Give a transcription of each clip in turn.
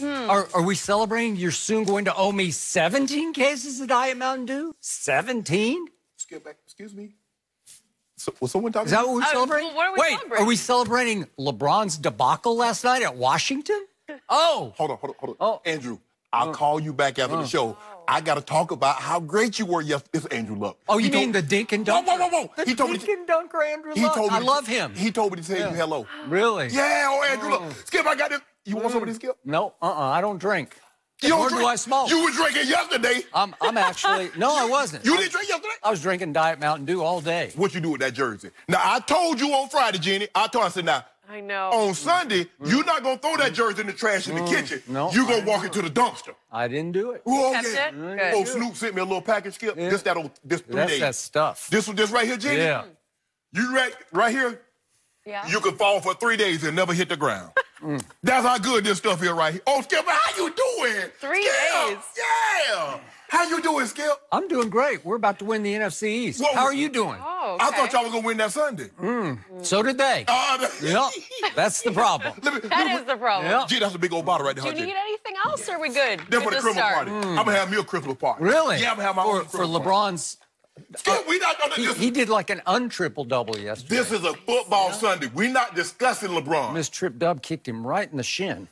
Are we celebrating you're soon going to owe me 17 cases of Diet Mountain Dew? 17? Skip back. Excuse me. So, was someone talking? Is that what we're celebrating? What are we celebrating? Are we celebrating LeBron's debacle last night at Washington? Oh. Hold on. Oh. Andrew, I'll call you back after the show. I got to talk about how great you were yesterday. It's Andrew Luck. Oh, you mean the dink and dunk? Whoa. He told me dink and dunker Andrew Luck. I love him. He told me to tell you hello. Really? Yeah, Andrew Luck. Skip, I got this. You want some of this, Skip? No, I don't drink. Nor do I smoke. You were drinking yesterday. I'm actually, no, I wasn't. You didn't drink yesterday? I was drinking Diet Mountain Dew all day. What you do with that jersey? Now, I told you on Friday, Jenny. I said, now, I know. on Sunday, you're not going to throw that jersey in the trash in the kitchen. No. You're going to walk into the dumpster. I didn't do it. Oh, Kept yeah. it? Good. Oh, Snoop sent me a little package, Skip. This 3 days. That stuff. This right here, Jenny? Yeah. You right here? Yeah. You could fall for 3 days and never hit the ground. That's how good this stuff is right here. Oh, Skip, how you doing? 3 Skip, days. Yeah. How you doing, Skip? I'm doing great. We're about to win the NFC East. Whoa. How are you doing? Oh, okay. I thought y'all was going to win that Sunday. So did they. Yep. That's the problem. That is the problem. Yep. Gee, that's a big old bottle right there. Do you need anything else, or are we good? That's for Good the to Christmas start? party. I'm going to have me a Christmas party. Really? Yeah, I'm going to have my own For Christmas party. LeBron's. Skip, we not gonna He did like an untriple-double yesterday. This is a football Sunday. We're not discussing LeBron. Miss Trip Dub kicked him right in the shin.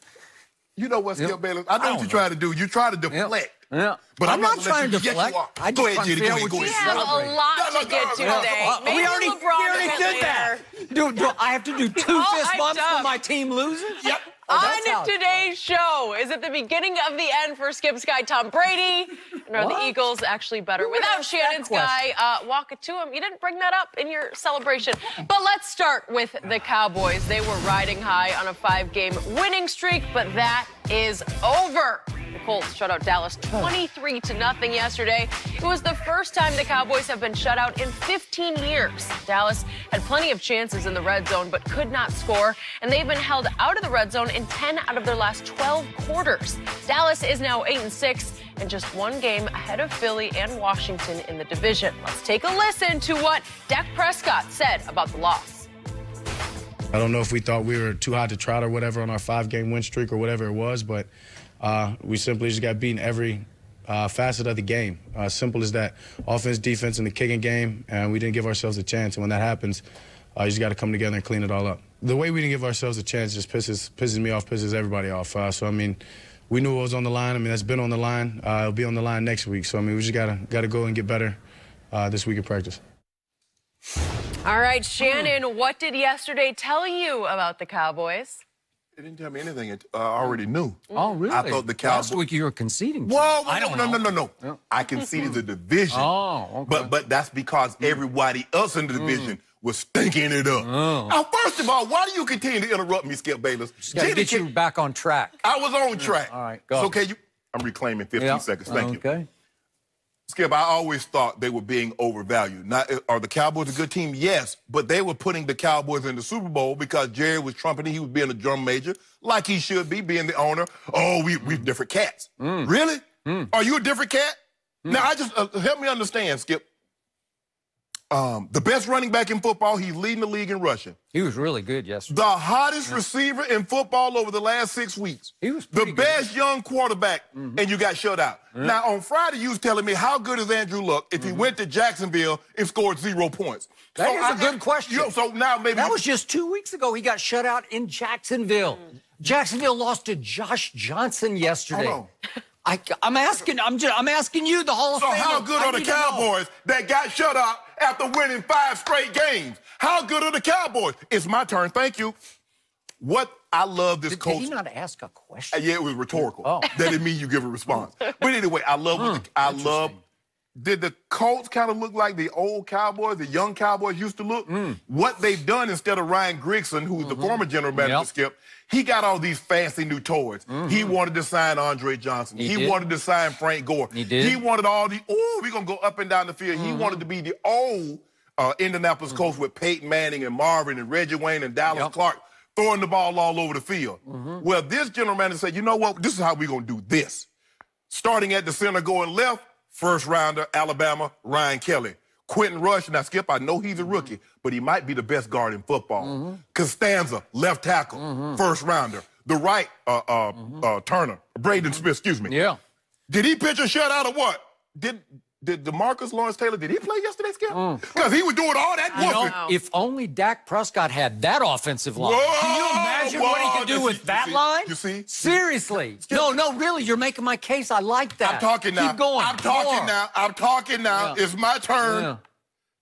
You know what, Skip Bayless? I know what you're trying to do. You try to deflect. Yeah. But I'm not trying to deflect. I go ahead, Jenny. Go ahead. We have a lot to get to today. Maybe we already did that. Do I have to do 2 fist bumps when my team loses? Yep. On today's show, is it the beginning of the end for Skip's guy Tom Brady? And are the Eagles actually better without Shannon's guy? Walk it to him. You didn't bring that up in your celebration. But let's start with the Cowboys. They were riding high on a 5-game winning streak, but that is over. The Colts shut out Dallas 23-0 yesterday. It was the first time the Cowboys have been shut out in 15 years. Dallas had plenty of chances in the red zone, but could not score, and they've been held out of the red zone in 10 out of their last 12 quarters. Dallas is now 8-6 and just 1 game ahead of Philly and Washington in the division. Let's take a listen to what Dak Prescott said about the loss. I don't know if we thought we were too hot to trot or whatever on our 5-game win streak or whatever it was, but we simply just got beaten every facet of the game. Simple as that. Offense, defense, and the kicking game, and we didn't give ourselves a chance. And when that happens, you just got to come together and clean it all up. The way we didn't give ourselves a chance just pisses me off, pisses everybody off. So, I mean, we knew it was on the line. I mean, that's been on the line. It'll be on the line next week. So, I mean, we just got to go and get better this week in practice. All right, Shannon, what did yesterday tell you about the Cowboys? It didn't tell me anything. I already knew. Oh, really? I thought the Cowboys. Last week you were conceding. Whoa, I don't know. No. I conceded the division. Oh, okay. But that's because everybody else in the division was stinking it up. Now, first of all, why do you continue to interrupt me, Skip Bayless? Just got to get you back on track. I was on track. All right, go. So, okay, I'm reclaiming 15 seconds. Thank you. Okay. Skip, I always thought they were being overvalued. Now, are the Cowboys a good team? Yes, but they were putting the Cowboys in the Super Bowl because Jerry was trumpeting. He was being a drum major, like he should be, being the owner. Oh, we're different cats. Really? Are you a different cat? Now, I just help me understand, Skip. The best running back in football, he's leading the league in rushing. He was really good yesterday. The hottest receiver in football over the last 6 weeks. He was the pretty best good. Young quarterback, and you got shut out. Now, on Friday, you was telling me how good is Andrew Luck if he went to Jacksonville and scored 0 points. That is a good question. So now maybe that was just 2 weeks ago. He got shut out in Jacksonville. Jacksonville lost to Josh Johnson yesterday. Hold on. I'm asking you, the Hall of Fame. So how good are the Cowboys that got shut out after winning 5 straight games? How good are the Cowboys? It's my turn. Thank you. What I love this coach. Did he not ask a question? Yeah, it was rhetorical. Oh. That didn't mean you give a response. But anyway, I love. Did the Colts kind of look like the old Cowboys, the young Cowboys used to look? What they've done instead of Ryan Grigson, who's the former general manager, Skip, he got all these fancy new toys. He wanted to sign Andre Johnson. He wanted to sign Frank Gore. He did. He wanted all the, we're going to go up and down the field. He wanted to be the old Indianapolis Colts with Peyton Manning and Marvin and Reggie Wayne and Dallas Clark throwing the ball all over the field. Well, this general manager said, you know what? This is how we're going to do this. Starting at the center going left, first rounder, Alabama, Ryan Kelly. Quentin Rush, now Skip, I know he's a rookie, but he might be the best guard in football. Costanza, left tackle, first rounder. the right Turner, Braden Smith, excuse me. Yeah. Did he pitch a shutout or what? Did DeMarcus Lawrence Taylor, did he play yesterday, Skip? Because he was doing all that whooping. If only Dak Prescott had that offensive line. Whoa, Can you imagine what he could do with that line? You see? Seriously. No, really, you're making my case. I like that. I'm talking now. Keep going. I'm talking now. I'm talking now. Yeah. It's my turn. Yeah.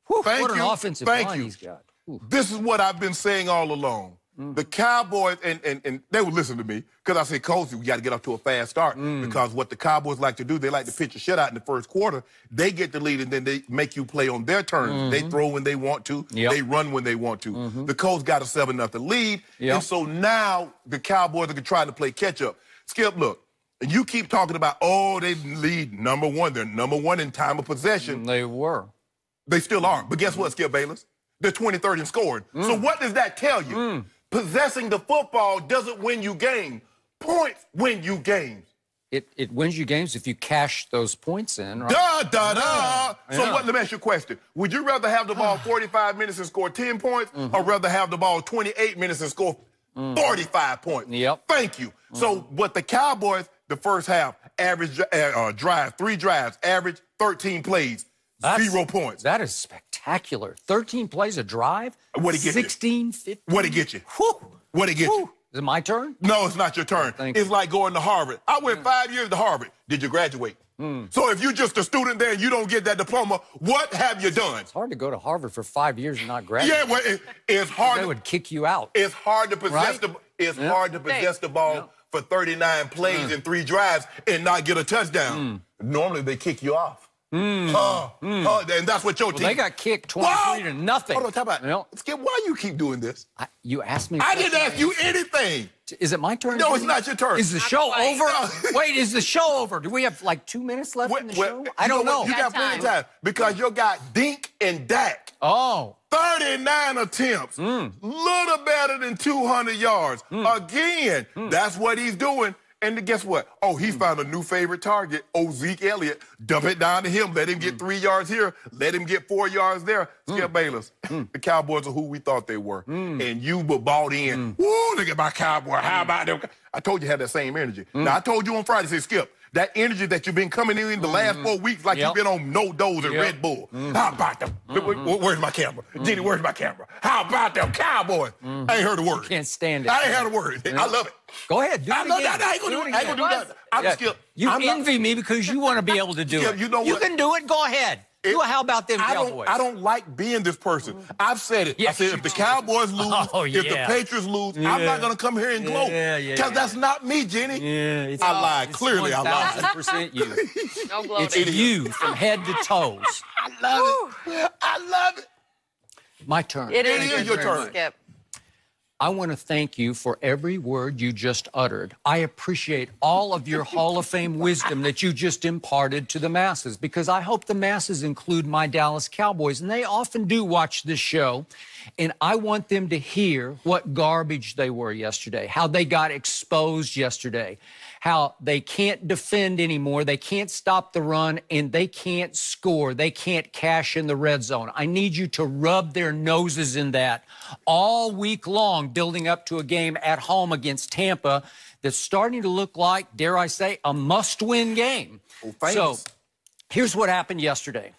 Whew, Thank what you. an offensive Thank line you. he's got. Whew. This is what I've been saying all along. The Cowboys, and they would listen to me, because I said, Coach, we got to get off to a fast start. Because what the Cowboys like to do, they like to pitch a shutout in the first quarter. They get the lead, and then they make you play on their terms. They throw when they want to. Yep. They run when they want to. The Colts got a 7-0 lead, and so now the Cowboys are trying to play catch-up. Skip, look, and you keep talking about, oh, they lead number one. They're number one in time of possession. They were. They still are. But guess what, Skip Bayless? They're 23rd in scoring. So what does that tell you? Possessing the football doesn't win you games. Points win you games. It wins you games if you cash those points in. Right? So let me ask you a question. Would you rather have the ball 45 minutes and score 10 points or rather have the ball 28 minutes and score 45 points? Yep. Thank you. So what the Cowboys, the first half, average drive, 3 drives, average 13 plays, 0 points. That is spectacular. 13 plays a drive? What'd it get 16, you? 15? What'd it get you? Whew. What'd it get you? Is it my turn? No, it's not your turn. It's like going to Harvard. I went 5 years to Harvard. Did you graduate? So if you're just a student there and you don't get that diploma, what have you done? It's hard to go to Harvard for 5 years and not graduate. Yeah, well, it's hard. They would kick you out. It's hard to possess Right? hard to possess the ball for 39 plays and 3 drives and not get a touchdown. Normally they kick you off. And that's what your team. They got kicked 23 to nothing. Hold on, talk about Skip, why you keep doing this? You asked me. I didn't ask you anything. Is it my turn? No, it's not your turn. Is the show over? Wait, is the show over? Do we have like 2 minutes left in the show? I don't know. You got plenty of time because you got Dink and Dak. Oh. 39 attempts. Little better than 200 yards. Again, that's what he's doing. And guess what? Oh, he found a new favorite target, Zeke Elliott. Dump it down to him. Let him get 3 yards here. Let him get 4 yards there. Skip Bayless. The Cowboys are who we thought they were. And you were bought in. Woo, look at my Cowboy. How about them? I told you had that same energy. Now, I told you on Friday, say, Skip, that energy that you've been coming in the last 4 weeks like you've been on No Dose and Red Bull. How about them? Where's my camera? Jenny, where's my camera? How about them Cowboys? I ain't heard a word. Can't stand it. I ain't heard a word. I love it. Go ahead. Do it again. I ain't gonna do that. I'm Skip. You envy me because you want to be able to do it. You know what? You can do it. Go ahead. How about them Cowboys? I don't like being this person. I've said it. I said if the Cowboys lose, if the Patriots lose, I'm not going to come here and gloat. Because that's not me, Jenny. I lied. Clearly, I lied. 1,000% you. No gloating. It's you from head to toes. I love it. I love it. My turn. It is your turn. Skip. I want to thank you for every word you just uttered. I appreciate all of your Hall of Fame wisdom that you just imparted to the masses, because I hope the masses include my Dallas Cowboys, and they often do watch this show, and I want them to hear what garbage they were yesterday, how they got exposed yesterday, how they can't defend anymore, they can't stop the run, and they can't score. They can't cash in the red zone. I need you to rub their noses in that all week long, building up to a game at home against Tampa that's starting to look like, dare I say, a must-win game. So here's what happened yesterday.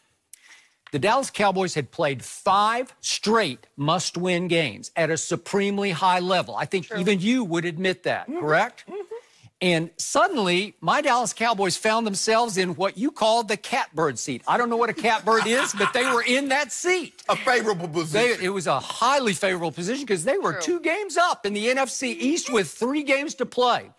The Dallas Cowboys had played 5 straight must-win games at a supremely high level. I think even you would admit that, correct? And suddenly, my Dallas Cowboys found themselves in what you call the catbird seat. I don't know what a catbird is, but they were in that seat. A favorable position. It was a highly favorable position because they were 2 games up in the NFC East with 3 games to play.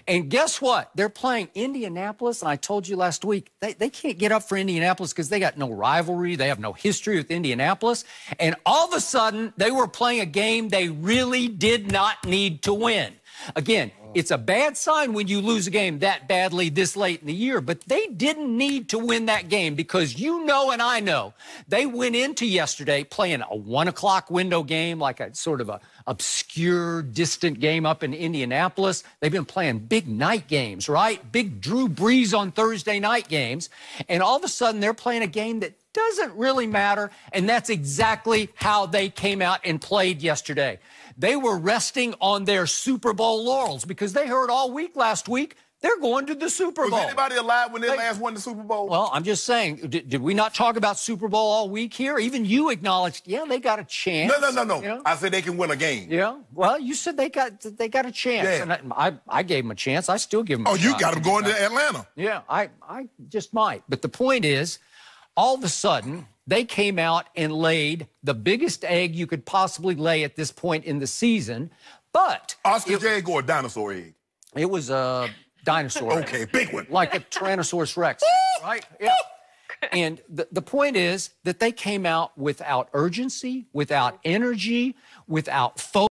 And guess what? They're playing Indianapolis, and I told you last week, they can't get up for Indianapolis because they got no rivalry. They have no history with Indianapolis. And all of a sudden, they were playing a game they really did not need to win. Again, it's a bad sign when you lose a game that badly this late in the year, but they didn't need to win that game because you know and I know they went into yesterday playing a 1 o'clock window game, like a sort of obscure, distant game up in Indianapolis. They've been playing big night games, right? Big Drew Brees on Thursday night games. And all of a sudden, they're playing a game that doesn't really matter, and that's exactly how they came out and played yesterday. They were resting on their Super Bowl laurels because they heard all week last week they're going to the Super Bowl. Was anybody alive when they last won the Super Bowl? Well, I'm just saying, did we not talk about Super Bowl all week here? Even you acknowledged, yeah, they got a chance. No. You know? I said they can win a game. Yeah. Well, you said they got a chance, Yeah. and I gave them a chance. I still give them. Oh, you got them going to Atlanta. Yeah, I just might. But the point is, all of a sudden, they came out and laid the biggest egg you could possibly lay at this point in the season. But Oscar egg or a dinosaur egg? It was a dinosaur. Okay, big one. Like a Tyrannosaurus Rex, right? Yeah. And the point is that they came out without urgency, without energy, without focus.